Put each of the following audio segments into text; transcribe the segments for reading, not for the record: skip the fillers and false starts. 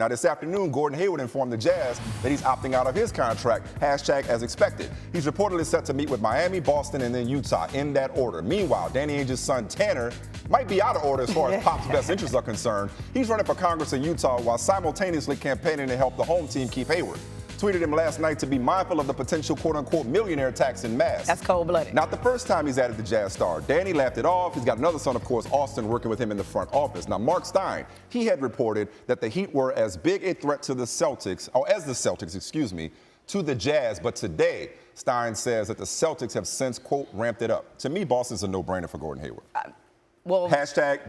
Now, this afternoon, Gordon Hayward informed the Jazz that he's opting out of his contract, #as expected. He's reportedly set to meet with Miami, Boston, and then Utah in that order. Meanwhile, Danny Ainge's son, Tanner, might be out of order as far as Pop's best interests are concerned. He's running for Congress in Utah while simultaneously campaigning to help the home team keep Hayward. Tweeted him last night to be mindful of the potential quote-unquote millionaire tax en masse. That's cold-blooded. Not the first time he's added the Jazz star. Danny laughed it off. He's got another son, of course, Austin, working with him in the front office. Now, Mark Stein, he had reported that the Heat were as big a threat to the Celtics, or as the Celtics, to the Jazz. But today, Stein says that the Celtics have since, quote, ramped it up. To me, Boston's a no-brainer for Gordon Hayward.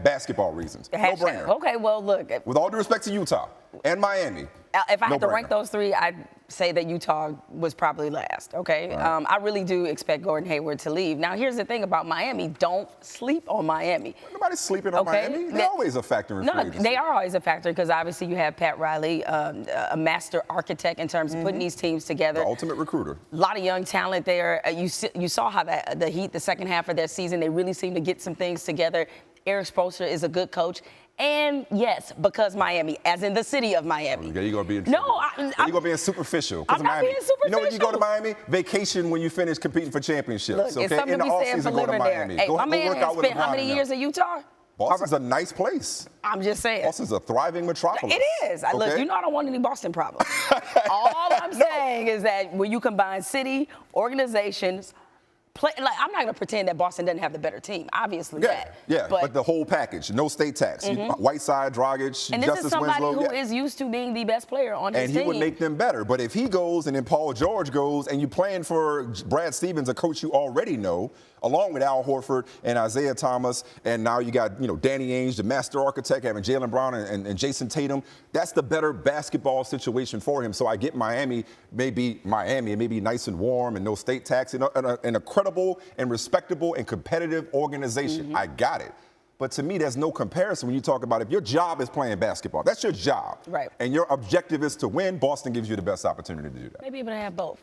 #basketball reasons. No-brainer. Okay, well, look. With all due respect to Utah and Miami. If I had to rank those three, I'd say that Utah was probably last, okay? Right. I really do expect Gordon Hayward to leave. Now, here's the thing about Miami. Don't sleep on Miami. Nobody's sleeping on Miami. They're always a factor in free agency. No, they are always a factor because obviously you have Pat Riley, a master architect in terms of putting these teams together. The ultimate recruiter. A lot of young talent there. You saw how the Heat, the second half of their season, they really seem to get some things together. Eric Spoelstra is a good coach. And yes, because Miami, as in the city of Miami. Okay, you're going to be you're going to be superficial. I'm not being superficial. You know when you go to Miami? Vacation when you finish competing for championships. Look, it's something to be said for living there. Hey, my man has spent how many years in Utah? Boston's a nice place. I'm just saying. Boston's a thriving metropolis. It is. Look, you know I don't want any Boston problems. All I'm saying is that when you combine city, organizations, I'm not going to pretend that Boston doesn't have the better team. Obviously, but the whole package, no state tax. Whiteside, Dragic, and Justice this is somebody Winslow. who is used to being the best player on his team. And he would make them better. But if he goes and then Paul George goes and you're playing for Brad Stevens, a coach you already know, along with Al Horford and Isaiah Thomas, and now you got Danny Ainge, the master architect, having Jaylen Brown and Jason Tatum. That's the better basketball situation for him. So I get Miami, maybe nice and warm and no state tax, and a credible and respectable and competitive organization. I got it. But to me, there's no comparison when you talk about if your job is playing basketball. That's your job. Right. And your objective is to win. Boston gives you the best opportunity to do that. Maybe able to have both.